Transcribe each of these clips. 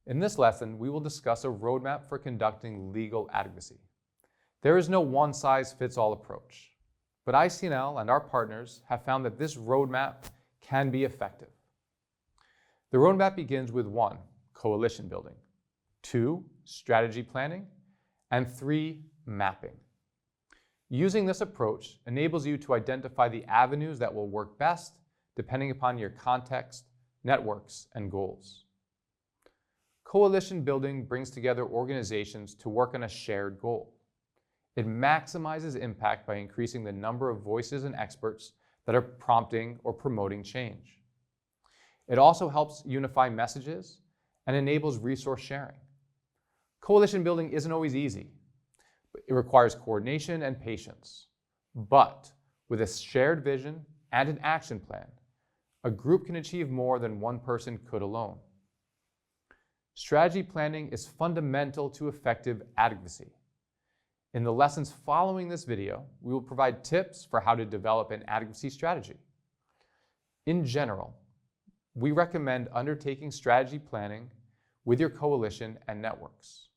In this lesson, we will discuss a roadmap for conducting legal advocacy. There is no one-size-fits-all approach, but ICNL and our partners have found that this roadmap can be effective. The roadmap begins with 1, coalition building, 2, strategy planning, and 3, mapping. Using this approach enables you to identify the avenues that will work best depending upon your context, networks, and goals. Coalition building brings together organizations to work on a shared goal. It maximizes impact by increasing the number of voices and experts that are prompting or promoting change. It also helps unify messages and enables resource sharing. Coalition building isn't always easy. It requires coordination and patience. But with a shared vision and an action plan, a group can achieve more than one person could alone. Strategy planning is fundamental to effective advocacy. In the lessons following this video, we will provide tips for how to develop an advocacy strategy. In general, we recommend undertaking strategy planning with your coalition and networks.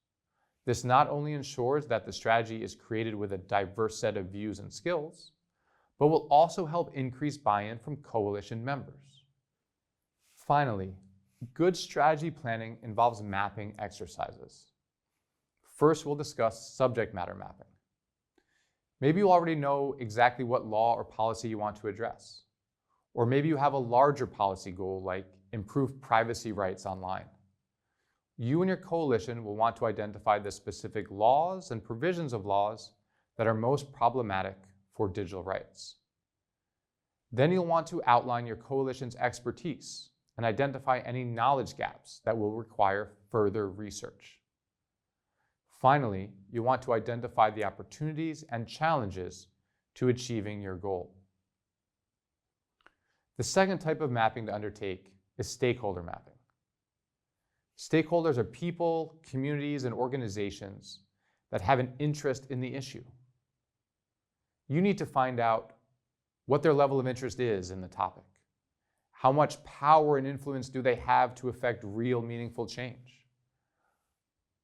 This not only ensures that the strategy is created with a diverse set of views and skills, but will also help increase buy-in from coalition members. Finally, good strategy planning involves mapping exercises. First, we'll discuss subject matter mapping. Maybe you already know exactly what law or policy you want to address. Or maybe you have a larger policy goal like improve privacy rights online. You and your coalition will want to identify the specific laws and provisions of laws that are most problematic for digital rights. Then you'll want to outline your coalition's expertise and identify any knowledge gaps that will require further research. Finally, you want to identify the opportunities and challenges to achieving your goal. The second type of mapping to undertake is stakeholder mapping. Stakeholders are people, communities, and organizations that have an interest in the issue. You need to find out what their level of interest is in the topic. How much power and influence do they have to affect real, meaningful change?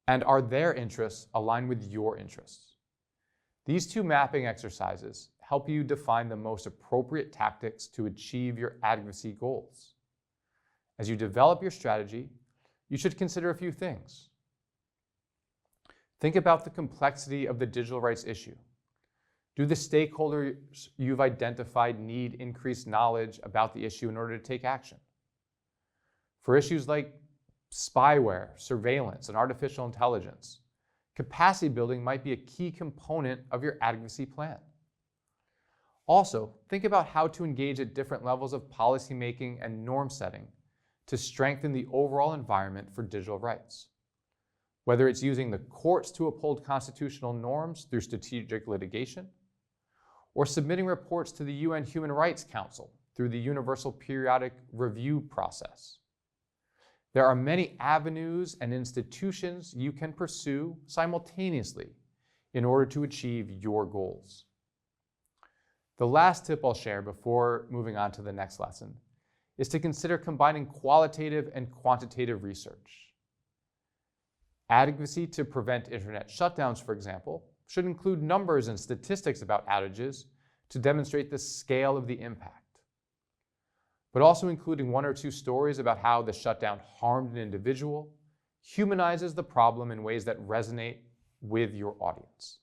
And are their interests aligned with your interests? These two mapping exercises help you define the most appropriate tactics to achieve your advocacy goals. As you develop your strategy, you should consider a few things. Think about the complexity of the digital rights issue. Do the stakeholders you've identified need increased knowledge about the issue in order to take action? For issues like spyware, surveillance, and artificial intelligence, capacity building might be a key component of your advocacy plan. Also, think about how to engage at different levels of policymaking and norm setting to strengthen the overall environment for digital rights. Whether it's using the courts to uphold constitutional norms through strategic litigation, or submitting reports to the UN Human Rights Council through the Universal Periodic Review process. There are many avenues and institutions you can pursue simultaneously in order to achieve your goals. The last tip I'll share before moving on to the next lesson is to consider combining qualitative and quantitative research. Advocacy to prevent internet shutdowns, for example, should include numbers and statistics about outages to demonstrate the scale of the impact, but also including 1 or 2 stories about how the shutdown harmed an individual humanizes the problem in ways that resonate with your audience.